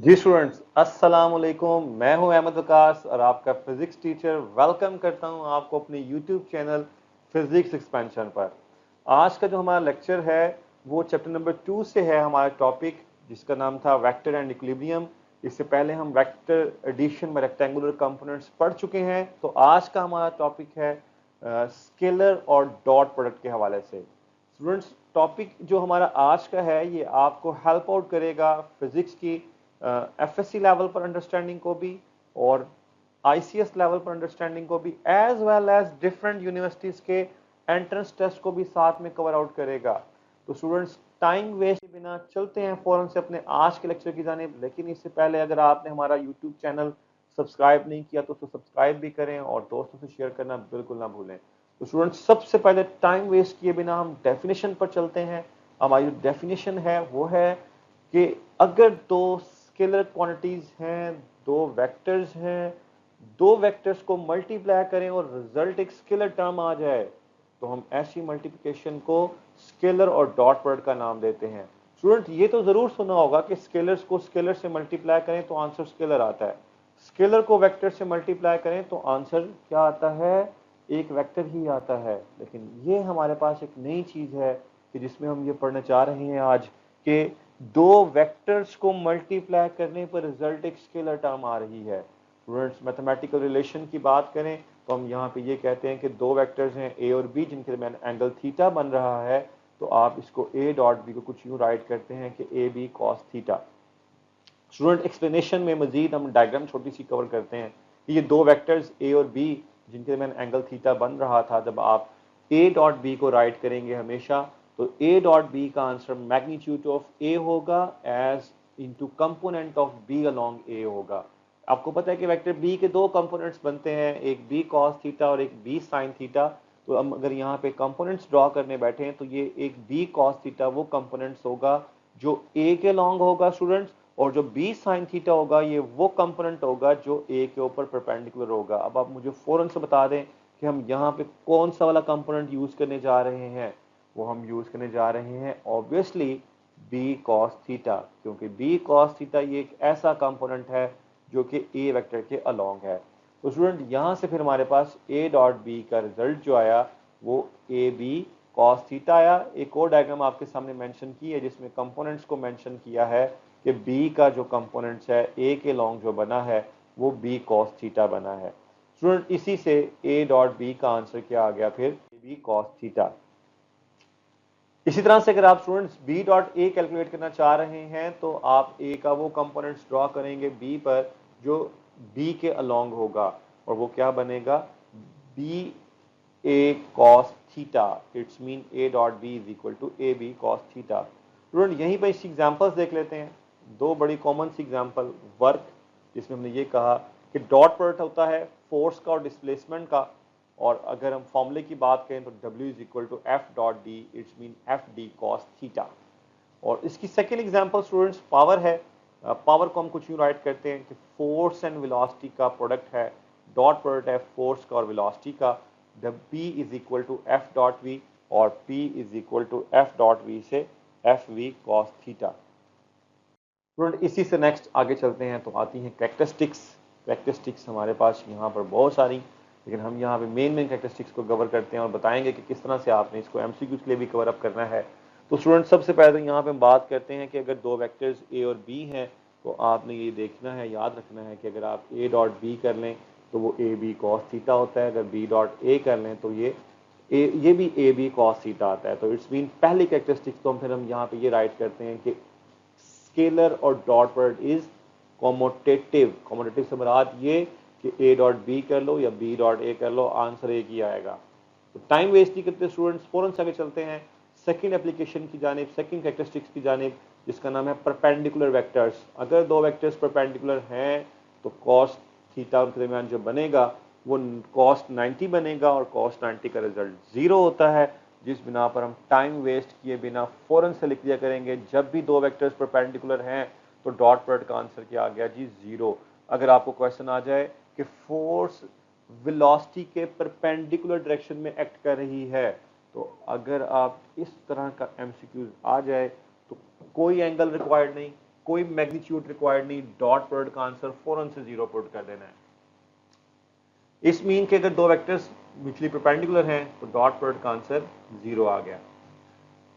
जी students, अस्सलाम वालेकुम। मैं हूं अहमद वकास और आपका फिजिक्स टीचर। वेलकम करता हूं आपको अपने यूट्यूब चैनल फिजिक्स एक्सपेंशन पर। आज का जो हमारा लेक्चर है वो चैप्टर नंबर 2 से है। हमारा टॉपिक जिसका नाम था वेक्टर एंड इक्विलिब्रियम। इससे पहले हम वेक्टर एडिशन में रेक्टेंगुलर कंपोनेंट्स पढ़ चुके हैं। तो आज का हमारा टॉपिक है स्केलर और डॉट प्रोडक्ट के हवाले से। स्टूडेंट्स, टॉपिक जो हमारा आज का है ये आपको हेल्प आउट करेगा फिजिक्स की एफएससी लेवल पर अंडरस्टैंडिंग को भी और आईसीएस लेवल पर अंडरस्टैंडिंग को भी, as well as different universities के एंट्रेंस टेस्ट को भी साथ में कवर आउट करेगा। तो स्टूडेंट्स, टाइम वेस्ट के बिना चलते हैं फौरन से अपने आज के लेक्चर की जानिब। लेकिन इससे पहले अगर आपने हमारा यूट्यूब चैनल सब्सक्राइब नहीं किया तो उसको सब्सक्राइब भी करें और दोस्तों से शेयर करना बिल्कुल ना भूलें। तो स्टूडेंट्स, सबसे पहले टाइम वेस्ट किए बिना हम डेफिनेशन पर चलते हैं। हमारी जो डेफिनेशन है वो है कि अगर दो स्केलर क्वांटिटीज हैं, दो वेक्टर्स हैं, दो वेक्टर्स को मल्टीप्लाई करें और रिजल्ट एक स्केलर टर्म आ जाए तो हम ऐसी मल्टीप्लिकेशन को स्केलर और डॉट प्रोडक्ट का नाम देते हैं। स्टूडेंट, ये तो जरूर सुना होगा कि स्केलर्स को स्केलर से मल्टीप्लाई करें तो आंसर स्केलर आता है, स्केलर को वेक्टर से मल्टीप्लाई करें तो आंसर क्या आता है? एक वेक्टर ही आता है। लेकिन ये हमारे पास एक नई चीज है कि जिसमें हम ये पढ़ने चाह रहे हैं आज कि दो वेक्टर्स को मल्टीप्लाई करने पर रिजल्ट एक स्केलर टर्म आ रही है। स्टूडेंट्स, मैथमेटिकल रिलेशन की बात करें तो हम यहाँ पे ये कहते हैं कि दो वेक्टर्स हैं ए और बी जिनके दरमियान एंगल थीटा बन रहा है। तो आप इसको ए डॉट बी को कुछ यूं राइट करते हैं कि A B cos theta. Student, explanation में मजीद हम डायग्राम छोटी सी कवर करते हैं कि ये दो वेक्टर्स ए और बी जिनके दरमियान एंगल थीटा बन रहा था, जब आप ए डॉट बी को राइट करेंगे हमेशा तो ए डॉट बी का आंसर मैग्नीट्यूड ऑफ ए होगा as into component of B along A होगा। आपको पता है कि वेक्टर बी के दो कंपोनेंट्स बनते हैं, एक बी कॉस थीटा और एक बी साइन थीटा। तो हम अगर यहाँ पे कंपोनेंट्स ड्रॉ करने बैठे हैं तो ये एक बी कॉस थीटा वो कंपोनेंट्स होगा जो ए के लॉन्ग होगा स्टूडेंट्स, और जो बी साइन थीटा होगा ये वो कंपोनेंट होगा जो ए के ऊपर परपेंडिकुलर होगा। अब आप मुझे फौरन से बता दें कि हम यहाँ पे कौन सा वाला कंपोनेंट यूज करने जा रहे हैं। वो हम यूज करने जा रहे हैं ऑब्वियसली बी कॉस थीटा, क्योंकि बी कॉस थीटा ये एक ऐसा कंपोनेंट है जो कि ए वेक्टर के अलोंग है। तो स्टूडेंट, यहाँ से फिर हमारे पास ए डॉट बी का रिजल्ट जो आया वो ए बी कॉस थीटा आया। एक और डायग्राम आपके सामने मेंशन की है जिसमें कंपोनेंट्स को मेंशन किया है कि बी का जो कंपोनेंट्स है ए के लॉन्ग जो बना है वो बी कॉस थीटा बना है। स्टूडेंट, इसी से ए डॉट बी का आंसर क्या आ गया? फिर बी कॉस थीटा। इसी तरह से अगर आप students B dot A calculate करना चाह रहे हैं तो आप ए का वो कंपोनेंट्स ड्रॉ करेंगे बी पर जो बी के अलोंग होगा, और वो क्या बनेगा? B A cos theta. It's mean A dot B is equal to A B cos theta. Student, यहीं पर इसकी एग्जांपल्स देख लेते हैं। दो बड़ी कॉमन सी एग्जांपल, वर्क जिसमें हमने ये कहा कि डॉट प्रोडक्ट होता है फोर्स का और डिस्प्लेसमेंट का, और अगर हम फॉर्मूले की बात करें तो W is equal to F dot D, it's mean F D cos theta. और इसकी सेकेंड एग्जांपल स्टूडेंट्स पावर है। पावर को हम कुछ यूं राइट करते हैं कि फोर्स एंड वेलोसिटी का प्रोडक्ट है, डॉट प्रोडक्ट है फोर्स का और वेलोसिटी का। P is equal to F dot V और P is equal to F dot V से F V cos theta. Student, इसी से नेक्स्ट आगे चलते हैं तो आती हैं कैरेक्टरिस्टिक्स। कैरेक्टरिस्टिक्स हमारे पास यहाँ पर बहुत सारी, लेकिन हम यहाँ पे मेन कैरेक्टरिस्टिक्स को कवर करते हैं और बताएंगे कि किस तरह से आपने इसको एमसीक्यू के लिए भी कवर अप करना है। तो स्टूडेंट, सबसे पहले यहाँ पे हम बात करते हैं कि अगर दो वेक्टर्स ए और बी हैं तो आपने ये देखना है, याद रखना है कि अगर आप ए डॉट बी कर लें तो वो ए बी कॉस थीटा होता है, अगर बी डॉट ए कर लें तो ये भी ए बी कॉस थीटा आता है। तो इट्स मीन पहली कैरेक्टरिस्टिक्स तो फिर हम यहाँ पे ये राइट करते हैं कि स्केलर और dot product is commutative. Commutative से मुराद ये कि ए डॉट बी कर लो या बी डॉट ए कर लो, आंसर एक ही आएगा। तो टाइम वेस्ट नहीं करते स्टूडेंट्स, फौरन से आगे चलते हैं सेकंड एप्लीकेशन की जानिब, सेकंड कैरेक्टरिस्टिक्स की जानिब, जिसका नाम है परपेंडिकुलर वेक्टर्स। अगर दो वेक्टर्स परपेंडिकुलर हैं तो कॉस थीटा उनके दरमियान जो बनेगा वो कॉस 90 बनेगा और कॉस 90 का रिजल्ट 0 होता है, जिस बिना पर हम टाइम वेस्ट किए बिना फौरन से लिख दिया करेंगे जब भी दो वेक्टर्स परपेंडिकुलर हैं तो डॉट प्रोडक्ट का आंसर क्या आ गया जी? 0। अगर आपको क्वेश्चन आ जाए कि फोर्स वेलोसिटी के परपेंडिकुलर डायरेक्शन में एक्ट कर रही है, तो अगर आप इस तरह का एमसीक्यूज आ जाए तो कोई एंगल रिक्वायर्ड नहीं, कोई मैग्नीट्यूड रिक्वायर्ड नहीं, डॉट प्रोडक्ट का आंसर फौरन से 0 पुट कर देना है। इस मीन के अगर दो वेक्टर्स म्यूचुअली परपेंडिकुलर हैं तो डॉट प्रोडक्ट का आंसर 0 आ गया।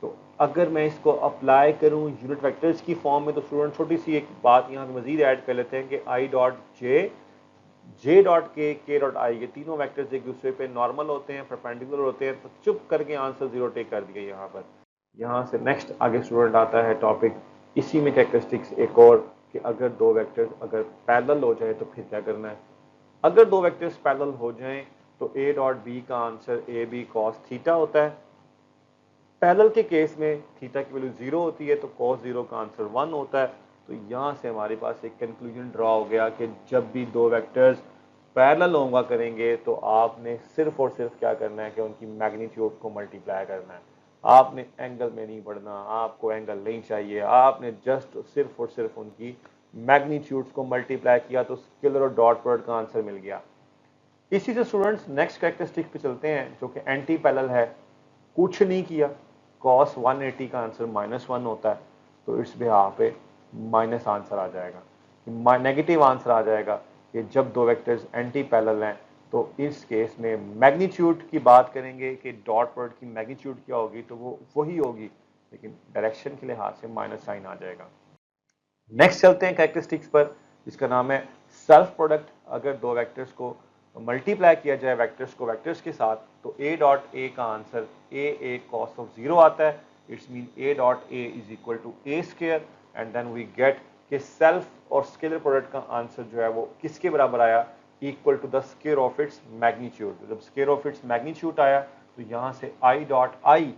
तो अगर मैं इसको अप्लाई करूं यूनिट वेक्टर्स की फॉर्म में तो स्टूडेंट छोटी सी एक बात यहाँ पे मजीद ऐड कर लेते हैं कि आई डॉट जे डॉट के डॉट आई, ये तीनों वेक्टर्स एक दूसरे पे नॉर्मल होते हैं, परपेंडिकुलर होते हैं, तो चुप करके आंसर 0 टेक कर दिया यहाँ पर। यहाँ से नेक्स्ट आगे स्टूडेंट आता है टॉपिक, इसी में कैरेक्टरिस्टिक्स एक और, कि अगर दो वेक्टर्स अगर पैरेलल हो जाए तो फिर क्या करना है। अगर दो वेक्टर्स पैरेलल हो जाएं तो ए डॉट बी का answer A B cos theta होता है। पैरेलल के केस में थीटा की वैल्यू 0 होती है तो cos 0 का आंसर 1 होता है। तो यहां से हमारे पास एक कंक्लूजन ड्रॉ हो गया कि जब भी दो वेक्टर्स पैरेलल होगा करेंगे तो आपने सिर्फ और सिर्फ क्या करना है कि उनकी मैग्नीट्यूड को मल्टीप्लाई करना है। आपने एंगल में नहीं बढ़ना, आपको एंगल नहीं चाहिए, आपने जस्ट सिर्फ और सिर्फ उनकी मैग्नीट्यूड्स को मल्टीप्लाई किया तो स्केलर और डॉट प्रोडक्ट का आंसर मिल गया। इसी से स्टूडेंट्स नेक्स्ट कैरेक्टरिस्टिक पे चलते हैं जो कि एंटी पैरेलल है। कुछ नहीं किया, cos 180 का आंसर -1 होता है, तो इस बिहाफ पे माइनस आंसर आ जाएगा, नेगेटिव आंसर आ जाएगा कि जब दो वेक्टर्स एंटी पैरेलल हैं तो इस केस में मैग्नीट्यूड की बात करेंगे कि डॉट प्रोडक्ट की मैग्नीट्यूड क्या होगी, तो वो वही होगी, लेकिन डायरेक्शन के लिहाज से माइनस साइन आ जाएगा। नेक्स्ट चलते हैं कैरेक्टरिस्टिक्स पर, जिसका नाम है सेल्फ प्रोडक्ट। अगर दो वेक्टर्स को मल्टीप्लाई किया जाए वेक्टर्स को वेक्टर्स के साथ तो ए डॉट ए का आंसर ए कॉस ऑफ 0 आता है। It's mean A dot A is equal to A square and then we get कि सेल्फ और स्केलर प्रोडक्ट का आंसर जो है वो किसके बराबर आया, equal to the square of its magnitude. जब स्क्वायर ऑफ इट्स मैग्नीट्यूड आया तो यहां से आई डॉट आई,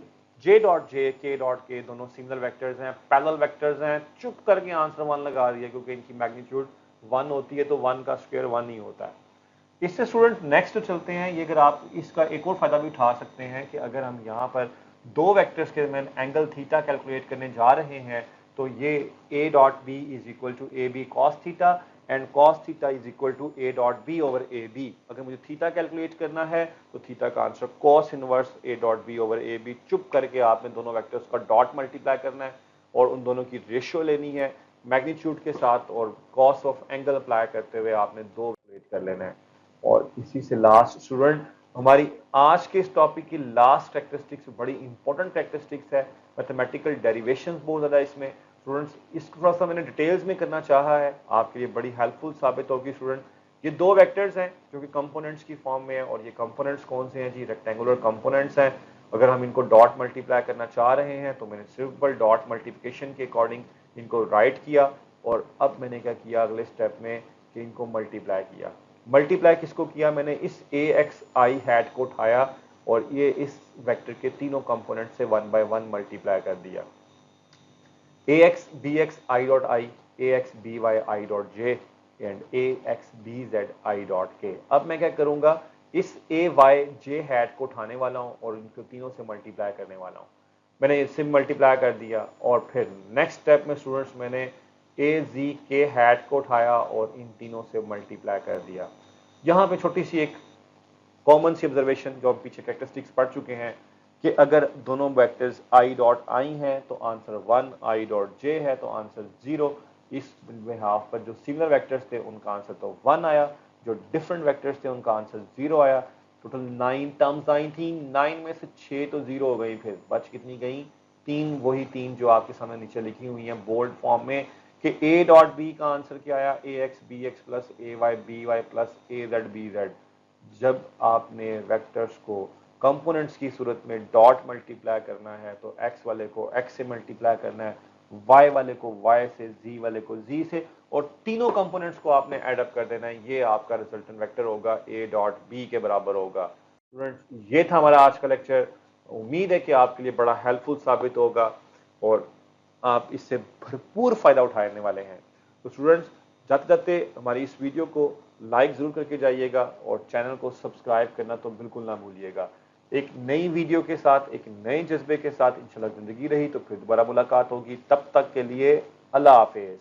जे डॉट जे, के डॉट के दोनों सिमिलर वेक्टर्स हैं, पैरेलल वेक्टर्स हैं, चुप करके आंसर 1 लगा दिया क्योंकि इनकी मैग्नीट्यूड 1 होती है तो 1 का स्क्वायर 1 ही होता है। इससे स्टूडेंट नेक्स्ट चलते हैं, ये अगर आप इसका एक और फायदा भी उठा सकते हैं कि अगर हम यहाँ पर दो वेक्टर्स के दरमियान एंगल थीटा कैलकुलेट करने जा रहे हैं तो ये A dot B is equal to A B cos theta and cos theta is equal to A dot B over A B. अगर मुझे थीटा कैलकुलेट करना है तो थीटा का answer cos inverse A dot B over A B. चुप करके आपने दोनों वेक्टर्स का डॉट मल्टीप्लाई करना है और उन दोनों की रेशियो लेनी है मैग्नीट्यूड के साथ और कॉस ऑफ एंगल अप्लाई करते हुए आपने दो कैलकुलेट कर लेना है। और इसी से लास्ट स्टूडेंट हमारी आज के इस टॉपिक की लास्ट कैरेक्टरिस्टिक्स बड़ी इंपॉर्टेंट कैरेक्टरिस्टिक्स है, मैथमेटिकल डेरिवेशंस बहुत ज़्यादा इसमें स्टूडेंट्स, इसको थोड़ा सा मैंने डिटेल्स में करना चाहा है, आपके लिए बड़ी हेल्पफुल साबित होगी स्टूडेंट। ये दो वेक्टर्स हैं जो कि कंपोनेंट्स की फॉर्म में है और ये कंपोनेंट्स कौन से हैं जी, रेक्टेंगुलर कंपोनेंट्स हैं। अगर हम इनको डॉट मल्टीप्लाई करना चाह रहे हैं तो मैंने सिंपल डॉट मल्टीप्लिकेशन के अकॉर्डिंग इनको राइट किया और अब मैंने क्या किया अगले स्टेप में कि इनको मल्टीप्लाई किया। मल्टीप्लाई किसको किया, मैंने इस ए एक्स आई हैट को उठाया और ये इस वेक्टर के तीनों कंपोनेंट से 1 बाय 1 मल्टीप्लाई कर दिया। A x B x i dot i, A x B y i dot j and A x B z i dot k. अब मैं क्या करूंगा, इस ए वाई जे हैट को उठाने वाला हूं और इनको तीनों से मल्टीप्लाई करने वाला हूं। मैंने इससे मल्टीप्लाई कर दिया और फिर नेक्स्ट स्टेप में स्टूडेंट्स मैंने ए जी के हैट को उठाया और इन तीनों से मल्टीप्लाई कर दिया। यहाँ पे छोटी सी एक कॉमन सी ऑब्जर्वेशन जो हम पीछे कैरेक्टरिस्टिक्स पढ़ चुके हैं कि अगर दोनों वेक्टर्स आई डॉट आई हैं तो आंसर 1, आई डॉट जे है तो आंसर 0। इस बिहाफ पर जो सिमिलर वेक्टर्स थे उनका आंसर तो 1 आया, जो डिफरेंट वेक्टर्स थे उनका आंसर 0 आया। टोटल 9 टर्म्स आई थी, 9 में से 6 तो 0 हो गई, फिर बच कितनी गई, 3, वही 3 जो आपके सामने नीचे लिखी हुई हैं बोल्ड फॉर्म में कि ए डॉट बी का आंसर क्या आया, ए एक्स बी एक्स प्लस ए वाई बी वाई प्लस ए जेड बी जेड। जब आपने वेक्टर्स को कंपोनेंट्स की सूरत में डॉट मल्टीप्लाई करना है तो एक्स वाले को एक्स से मल्टीप्लाई करना है, वाई वाले को वाई से, जी वाले को जी से, और तीनों कंपोनेंट्स को आपने एडअप कर देना है। ये आपका रिजल्टेंट वेक्टर होगा ए डॉट बी के बराबर होगा। स्टूडेंट्स ये था हमारा आज का लेक्चर, उम्मीद है कि आपके लिए बड़ा हेल्पफुल साबित होगा और आप इससे भरपूर फायदा उठाने वाले हैं। तो स्टूडेंट्स जाते जाते हमारी इस वीडियो को लाइक जरूर करके जाइएगा और चैनल को सब्सक्राइब करना तो बिल्कुल ना भूलिएगा। एक नई वीडियो के साथ, एक नए जज्बे के साथ इंशाल्लाह जिंदगी रही तो फिर दोबारा मुलाकात होगी। तब तक के लिए अल्लाह हाफिज।